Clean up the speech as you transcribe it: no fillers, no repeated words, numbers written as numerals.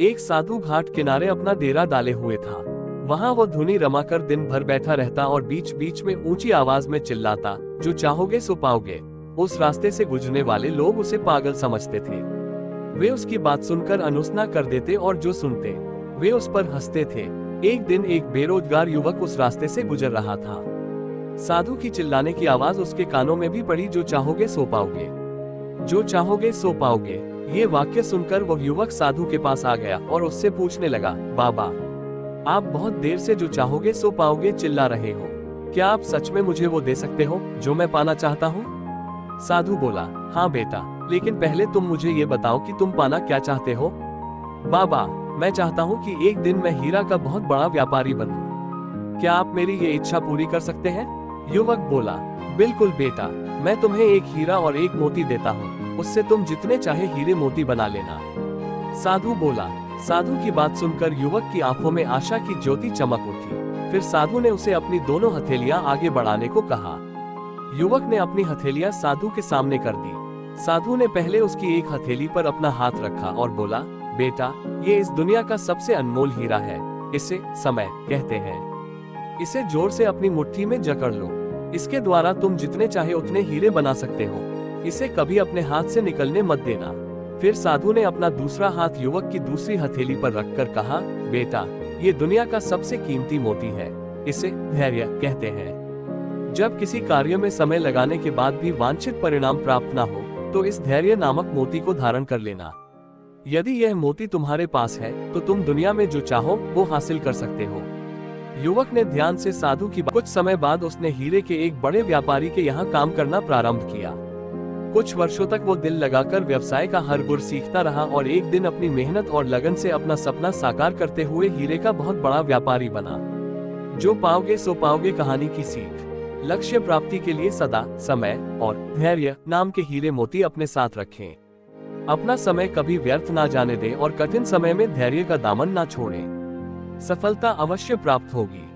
एक साधु घाट किनारे अपना डेरा डाले हुए था। वहाँ वो धुनी रमाकर दिन भर बैठा रहता और बीच बीच में ऊंची आवाज में चिल्लाता, जो चाहोगे सो पाओगे। उस रास्ते से गुजरने वाले लोग उसे पागल समझते थे। वे उसकी बात सुनकर अनुसना कर देते और जो सुनते वे उस पर हंसते थे। एक दिन एक बेरोजगार युवक उस रास्ते से गुजर रहा था। साधु की चिल्लाने की आवाज उसके कानों में भी पड़ी, जो चाहोगे सो पाओगे, जो चाहोगे सो पाओगे। ये वाक्य सुनकर वह युवक साधु के पास आ गया और उससे पूछने लगा, बाबा, आप बहुत देर से जो चाहोगे सो पाओगे चिल्ला रहे हो। क्या आप सच में मुझे वो दे सकते हो जो मैं पाना चाहता हूँ? साधु बोला, हाँ बेटा, लेकिन पहले तुम मुझे ये बताओ कि तुम पाना क्या चाहते हो। बाबा, मैं चाहता हूँ कि एक दिन मैं हीरा का बहुत बड़ा व्यापारी बनूं। क्या आप मेरी ये इच्छा पूरी कर सकते हैं? युवक बोला, बिल्कुल बेटा, मैं तुम्हें एक हीरा और एक मोती देता हूँ। उससे तुम जितने चाहे हीरे मोती बना लेना। साधु बोला। साधु की बात सुनकर युवक की आंखों में आशा की ज्योति चमक उठी। फिर साधु ने उसे अपनी दोनों हथेलियां आगे बढ़ाने को कहा। युवक ने अपनी हथेलियां साधु के सामने कर दी। साधु ने पहले उसकी एक हथेली पर अपना हाथ रखा और बोला, बेटा, ये इस दुनिया का सबसे अनमोल हीरा है। इसे समय कहते हैं। इसे जोर से अपनी मुट्ठी में जकड़ लो। इसके द्वारा तुम जितने चाहे उतने हीरे बना सकते हो। इसे कभी अपने हाथ से निकलने मत देना। फिर साधु ने अपना दूसरा हाथ युवक की दूसरी हथेली पर रखकर कहा, बेटा, ये दुनिया का सबसे कीमती मोती है। इसे धैर्य कहते हैं। जब किसी कार्य में समय लगाने के बाद भी वांछित परिणाम प्राप्त ना हो, तो इस धैर्य नामक मोती को धारण कर लेना। यदि यह मोती तुम्हारे पास है, तो तुम दुनिया में जो चाहो वो हासिल कर सकते हो। युवक ने ध्यान से साधु की बात। कुछ समय बाद उसने हीरे के एक बड़े व्यापारी के यहाँ काम करना प्रारंभ किया। कुछ वर्षों तक वो दिल लगाकर व्यवसाय का हर गुर सीखता रहा और एक दिन अपनी मेहनत और लगन से अपना सपना साकार करते हुए हीरे का बहुत बड़ा व्यापारी बना। जो पाओगे सो पाओगे कहानी की सीख। लक्ष्य प्राप्ति के लिए सदा समय और धैर्य नाम के हीरे मोती अपने साथ रखें। अपना समय कभी व्यर्थ ना जाने दें और कठिन समय में धैर्य का दामन ना छोड़ें। सफलता अवश्य प्राप्त होगी।